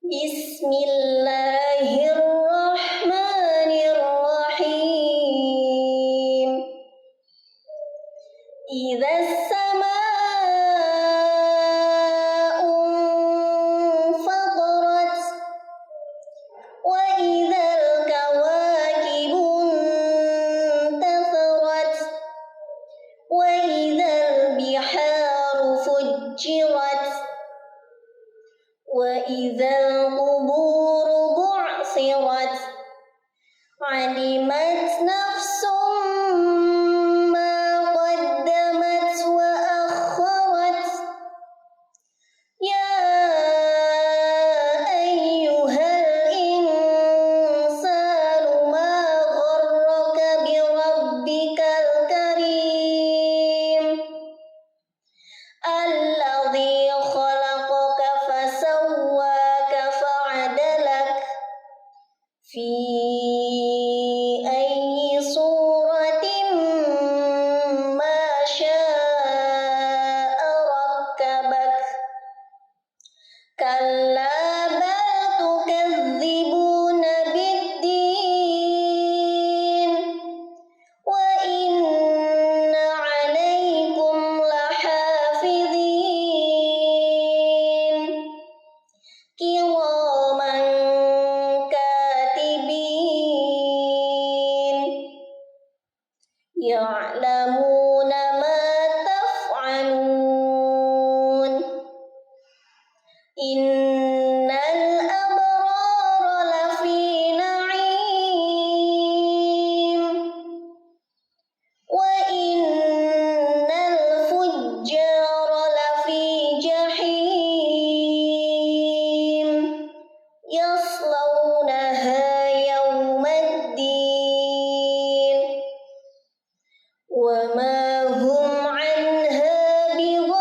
Bismillahirrahmanirrahim. Idzas samaa'u fatarat wa idzal kawakibu intatharat wa idzal biharu fujjirat wa idzal quburu bu'thirat alimat nafsum ma qaddamat wa akharat ya ayyuhal insanu ma gharraka bi rabbikal karim alladzi khalaqaka fasawwaka fa'adalak fi ayyi suratin ma syaa rakkabak kalla bal tukadzibuna biddin wa inna 'alaikum lahafidhin kiraman katibin ya'lamuna ma taf'alun innal abrara lafi na'im wa innal fujjara lafi jahim yaslawnaha yawmaddin wa ma hum 'anha bighaibin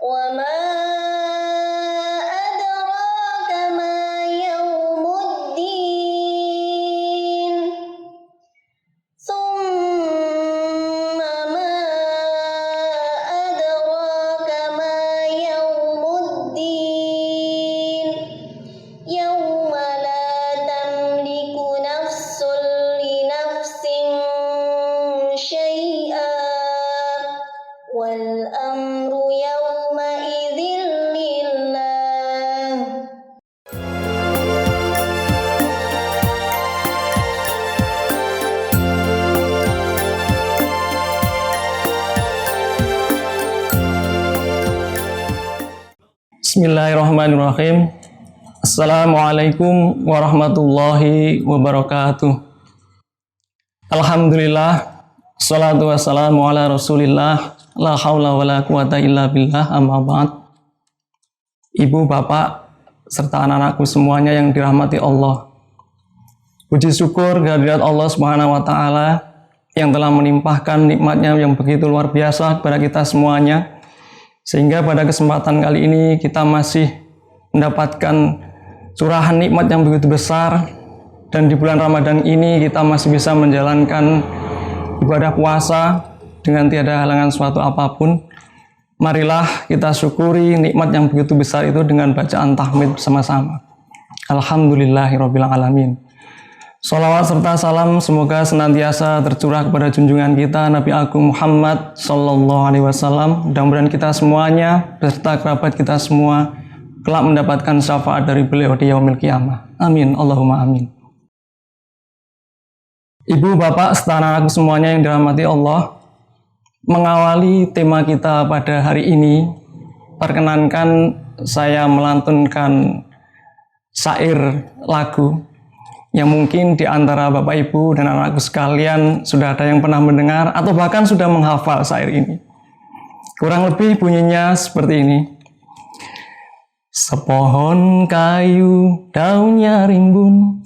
wa ma adraka ma yawmuddin thumma ma adraka ma yawmuddin yawma la tamliku nafsun li nafsin syai'a wal amru yawma idzin lillah. Bismillahirrahmanirrahim. Assalamualaikum warahmatullahi wabarakatuh. Alhamdulillah, salatu wassalamu ala rasulillah, la haula wa la quwata illa billah, amma ba'd. Ibu, bapak, serta anak-anakku semuanya yang dirahmati Allah, puji syukur kehadirat Allah Subhanahu wa Ta'ala yang telah menimpahkan nikmatnya yang begitu luar biasa kepada kita semuanya, sehingga pada kesempatan kali ini kita masih mendapatkan curahan nikmat yang begitu besar. Dan di bulan Ramadan ini kita masih bisa menjalankan ibadah puasa dengan tiada halangan suatu apapun. Marilah kita syukuri nikmat yang begitu besar itu dengan bacaan tahmid bersama-sama. Alhamdulillahirabbil alamin. Sholawat serta salam semoga senantiasa tercurah kepada junjungan kita Nabi Agung Muhammad Sallallahu Alaihi Wasallam. Mudah-mudahan kita semuanya beserta kerabat kita semua kelak mendapatkan syafaat dari beliau di yaumil qiyamah. Amin, Allahumma amin. Ibu, bapak, serta anak-anakku semuanya yang dirahmati Allah, mengawali tema kita pada hari ini, perkenankan saya melantunkan syair lagu yang mungkin di antara bapak ibu dan anak-anakku sekalian sudah ada yang pernah mendengar atau bahkan sudah menghafal syair ini. Kurang lebih bunyinya seperti ini. Sepohon kayu daunnya rimbun,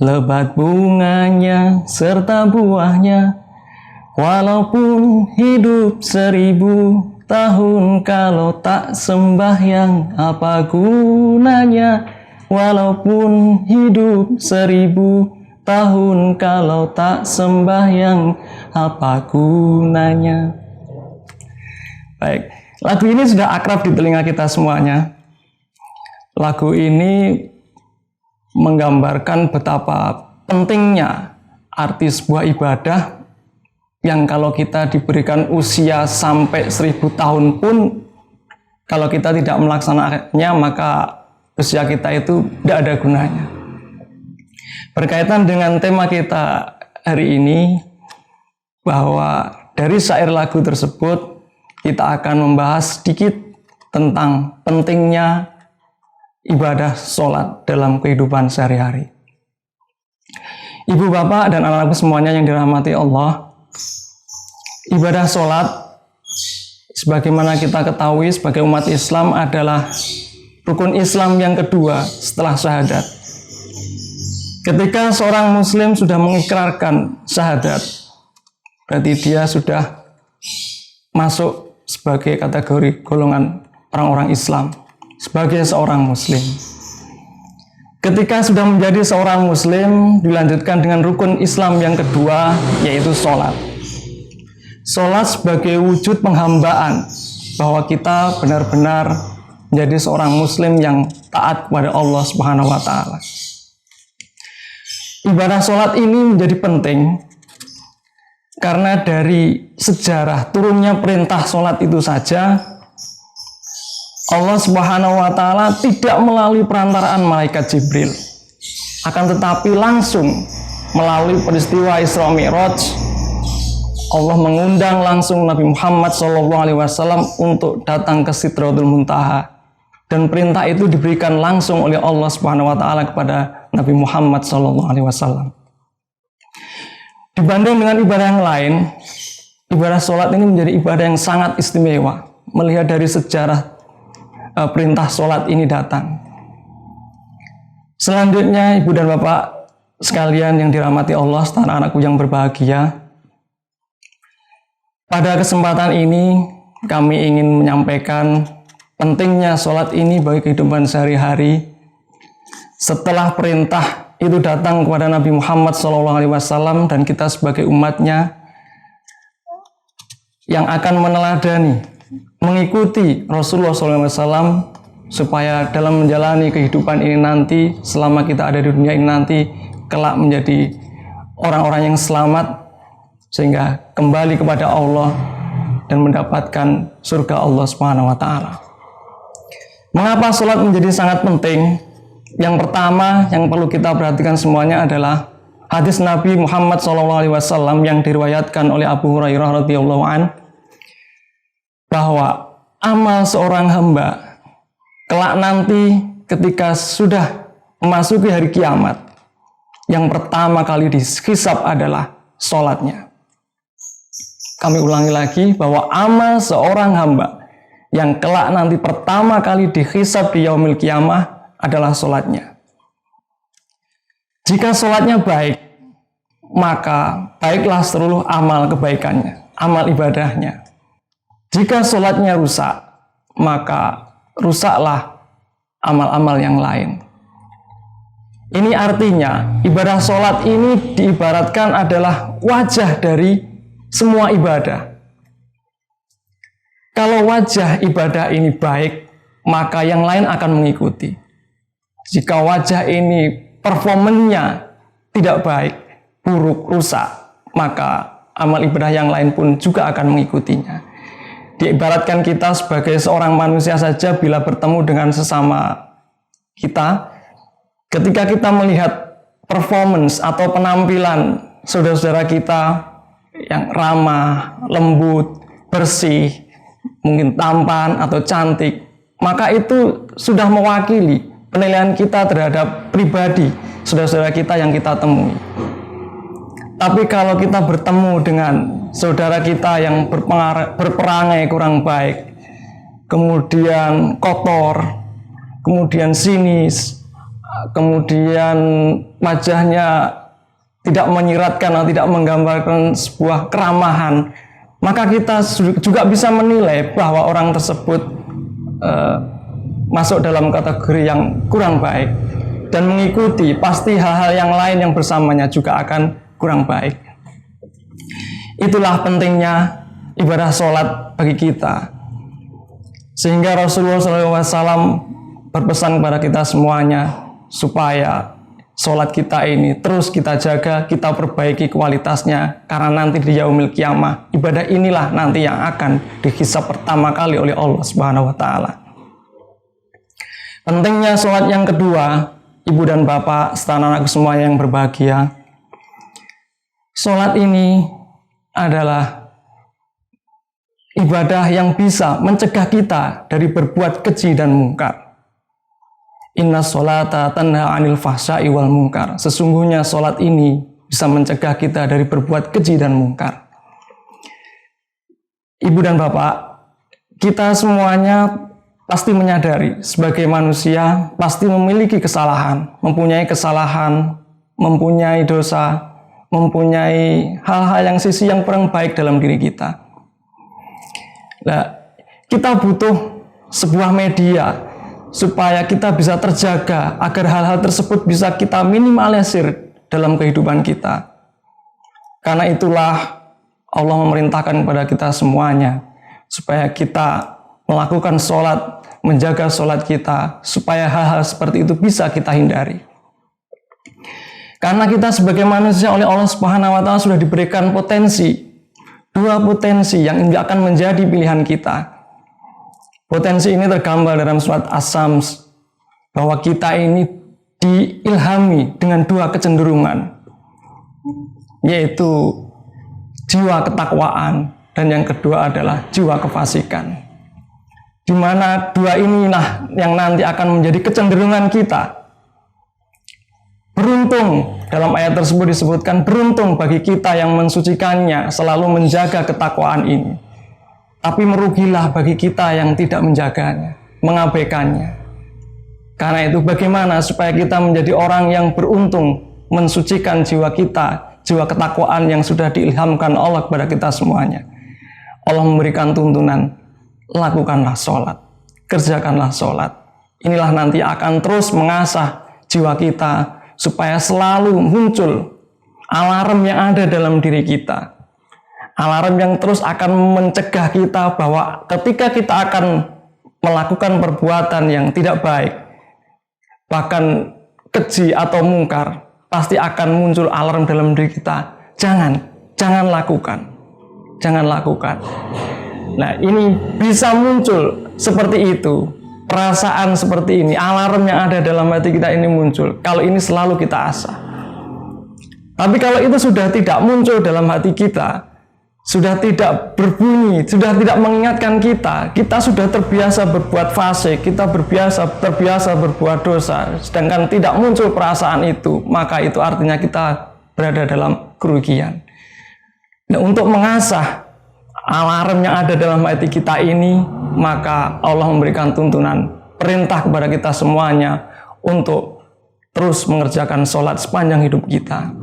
lebat bunganya serta buahnya, walaupun hidup 1000 tahun kalau tak sembahyang apa gunanya, walaupun hidup 1000 tahun kalau tak sembahyang apa gunanya. Baik, lagu ini sudah akrab di telinga kita semuanya. Lagu ini menggambarkan betapa pentingnya arti sebuah ibadah yang kalau kita diberikan usia sampai 1000 tahun pun, kalau kita tidak melaksanakannya, maka usia kita itu tidak ada gunanya. Berkaitan dengan tema kita hari ini, bahwa dari syair lagu tersebut kita akan membahas sedikit tentang pentingnya ibadah sholat dalam kehidupan sehari-hari. Ibu, bapak, dan anak-anakku semuanya yang dirahmati Allah, ibadah sholat sebagaimana kita ketahui sebagai umat Islam adalah rukun Islam yang kedua setelah syahadat. Ketika seorang muslim sudah mengikrarkan syahadat, berarti dia sudah masuk sebagai kategori golongan orang-orang Islam, sebagai seorang muslim. Ketika sudah menjadi seorang muslim, dilanjutkan dengan rukun Islam yang kedua, yaitu sholat. Sholat sebagai wujud penghambaan, bahwa kita benar-benar menjadi seorang muslim yang taat kepada Allah Subhanahu wa Ta'ala. Ibadah sholat ini menjadi penting karena dari sejarah turunnya perintah sholat itu saja, Allah Subhanahu wa Ta'ala tidak melalui perantaraan malaikat Jibril, akan tetapi langsung melalui peristiwa Isra Mi'raj, Allah mengundang langsung Nabi Muhammad SAW untuk datang ke Sidratul Muntaha, dan perintah itu diberikan langsung oleh Allah Subhanahu wa Ta'ala kepada Nabi Muhammad SAW. Dibanding dengan ibadah yang lain, ibadah sholat ini menjadi ibadah yang sangat istimewa. Melihat dari sejarah perintah sholat ini datang. Selanjutnya, ibu dan bapak sekalian yang dirahmati Allah, serta anak-anakku yang berbahagia, pada kesempatan ini kami ingin menyampaikan pentingnya sholat ini bagi kehidupan sehari-hari. Setelah perintah itu datang kepada Nabi Muhammad SAW dan kita sebagai umatnya yang akan meneladani, mengikuti Rasulullah SAW, supaya dalam menjalani kehidupan ini nanti, selama kita ada di dunia ini nanti, kelak menjadi orang-orang yang selamat, sehingga kembali kepada Allah dan mendapatkan surga Allah Subhanahu wa Ta'ala. Mengapa sholat menjadi sangat penting? Yang pertama yang perlu kita perhatikan semuanya adalah hadis Nabi Muhammad SAW yang diriwayatkan oleh Abu Hurairah radhiyallahu an, bahwa amal seorang hamba kelak nanti ketika sudah memasuki hari kiamat, yang pertama kali dihisab adalah sholatnya. Kami ulangi lagi, bahwa amal seorang hamba yang kelak nanti pertama kali dihisab di yaumil kiamah adalah sholatnya. Jika sholatnya baik, maka baiklah seluruh amal kebaikannya, amal ibadahnya. Jika sholatnya rusak, maka rusaklah amal-amal yang lain. Ini artinya ibadah sholat ini diibaratkan adalah wajah dari semua ibadah. Kalau wajah ibadah ini baik, maka yang lain akan mengikuti. Jika wajah ini performanya tidak baik, buruk, rusak, maka amal ibadah yang lain pun juga akan mengikutinya. Diibaratkan kita sebagai seorang manusia saja, bila bertemu dengan sesama kita, ketika kita melihat performance atau penampilan saudara-saudara kita yang ramah, lembut, bersih, mungkin tampan atau cantik, maka itu sudah mewakili penilaian kita terhadap pribadi saudara-saudara kita yang kita temui. Tapi kalau kita bertemu dengan saudara kita yang berperangai kurang baik, kemudian kotor, kemudian sinis, kemudian wajahnya tidak menyiratkan atau tidak menggambarkan sebuah keramahan, maka kita juga bisa menilai bahwa orang tersebut masuk dalam kategori yang kurang baik, dan mengikuti pasti hal-hal yang lain yang bersamanya juga akan kurang baik. Itulah pentingnya ibadah sholat bagi kita. Sehingga Rasulullah SAW berpesan kepada kita semuanya supaya sholat kita ini terus kita jaga, kita perbaiki kualitasnya, karena nanti di yaumil kiamah ibadah inilah nanti yang akan dihisab pertama kali oleh Allah Subhanahu wa taala. Pentingnya sholat yang kedua, ibu dan bapak serta anakku semua yang berbahagia, sholat ini adalah ibadah yang bisa mencegah kita dari berbuat keji dan mungkar. Inna sholata tanha anil fahsya'i wal mungkar. Sesungguhnya sholat ini bisa mencegah kita dari berbuat keji dan mungkar. Ibu dan bapak, kita semuanya pasti menyadari sebagai manusia pasti memiliki kesalahan, mempunyai dosa, mempunyai hal-hal yang sisi yang kurang baik dalam diri kita. Nah, kita butuh sebuah media supaya kita bisa terjaga agar hal-hal tersebut bisa kita minimalisir dalam kehidupan kita. Karena itulah Allah memerintahkan kepada kita semuanya supaya kita melakukan sholat, menjaga sholat kita, supaya hal-hal seperti itu bisa kita hindari. Karena kita sebagai manusia oleh Allah Subhanahu wa taala sudah diberikan dua potensi yang akan menjadi pilihan kita. Potensi ini tergambar dalam surat As-Sams, bahwa kita ini diilhami dengan dua kecenderungan, yaitu jiwa ketakwaan dan yang kedua adalah jiwa kefasikan. Di mana dua inilah yang nanti akan menjadi kecenderungan kita. Beruntung, dalam ayat tersebut disebutkan, beruntung bagi kita yang mensucikannya, selalu menjaga ketakwaan ini. Tapi merugilah bagi kita yang tidak menjaganya, mengabaikannya. Karena itu bagaimana supaya kita menjadi orang yang beruntung, mensucikan jiwa kita, jiwa ketakwaan yang sudah diilhamkan Allah kepada kita semuanya. Allah memberikan tuntunan, lakukanlah sholat, kerjakanlah sholat. Inilah nanti akan terus mengasah jiwa kita, supaya selalu muncul alarm yang ada dalam diri kita. Alarm yang terus akan mencegah kita bahwa ketika kita akan melakukan perbuatan yang tidak baik, bahkan keji atau mungkar, pasti akan muncul alarm dalam diri kita. Jangan lakukan. Nah, ini bisa muncul seperti itu. Perasaan seperti ini, alarm yang ada dalam hati kita ini muncul. Kalau ini selalu kita asah. Tapi kalau itu sudah tidak muncul dalam hati kita, sudah tidak berbunyi, sudah tidak mengingatkan kita sudah terbiasa berbuat fasik, kita terbiasa berbuat dosa, sedangkan tidak muncul perasaan itu, maka itu artinya kita berada dalam kerugian. Nah, untuk mengasah alarm yang ada dalam hati kita ini, maka Allah memberikan tuntunan, perintah kepada kita semuanya untuk terus mengerjakan sholat sepanjang hidup kita.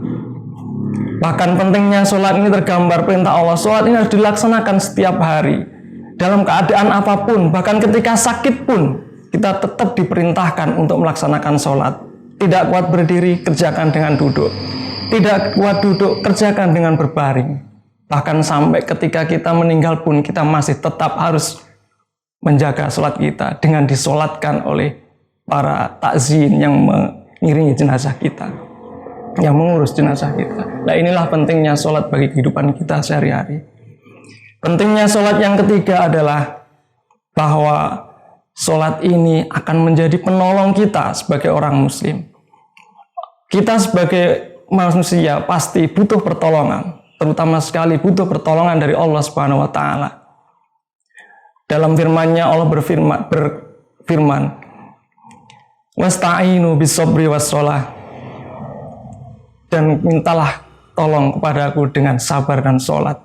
Bahkan pentingnya sholat ini tergambar perintah Allah. Sholat ini harus dilaksanakan setiap hari, dalam keadaan apapun, bahkan ketika sakit pun kita tetap diperintahkan untuk melaksanakan sholat. Tidak kuat berdiri, kerjakan dengan duduk. Tidak kuat duduk, kerjakan dengan berbaring. Bahkan sampai ketika kita meninggal pun kita masih tetap harus menjaga sholat kita dengan disolatkan oleh para takzin yang mengiringi jenazah kita, yang mengurus jenazah kita. Nah, inilah pentingnya sholat bagi kehidupan kita sehari-hari. Pentingnya sholat yang ketiga adalah bahwa sholat ini akan menjadi penolong kita sebagai orang muslim. Kita sebagai manusia pasti butuh pertolongan, terutama sekali butuh pertolongan dari Allah Subhanahu wa taala. Dalam firman-Nya Allah berfirman, "Wasta'inu bis-sabri was-shalah." Dan mintalah tolong kepadaku dengan sabar dan sholat.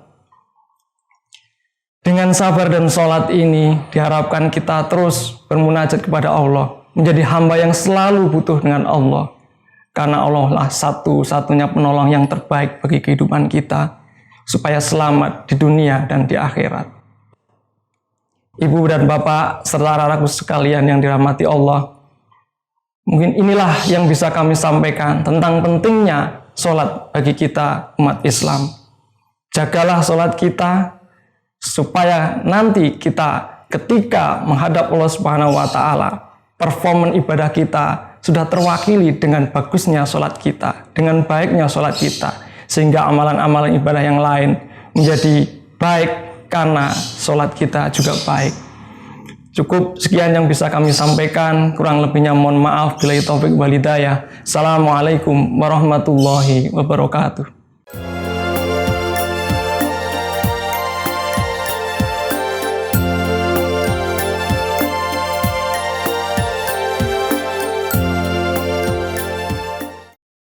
Dengan sabar dan sholat ini diharapkan kita terus bermunajat kepada Allah, menjadi hamba yang selalu butuh dengan Allah. Karena Allah lah satu-satunya penolong yang terbaik bagi kehidupan kita, supaya selamat di dunia dan di akhirat. Ibu dan bapak serta anak-anakku sekalian yang dirahmati Allah, mungkin inilah yang bisa kami sampaikan tentang pentingnya sholat bagi kita umat Islam. Jagalah sholat kita, supaya nanti kita ketika menghadap Allah Subhanahu wa taala, performa ibadah kita sudah terwakili dengan bagusnya sholat kita, dengan baiknya sholat kita, sehingga amalan-amalan ibadah yang lain menjadi baik karena sholat kita juga baik. Cukup sekian yang bisa kami sampaikan, kurang lebihnya mohon maaf. Billahi taufik wal hidayah. Assalamualaikum warahmatullahi wabarakatuh.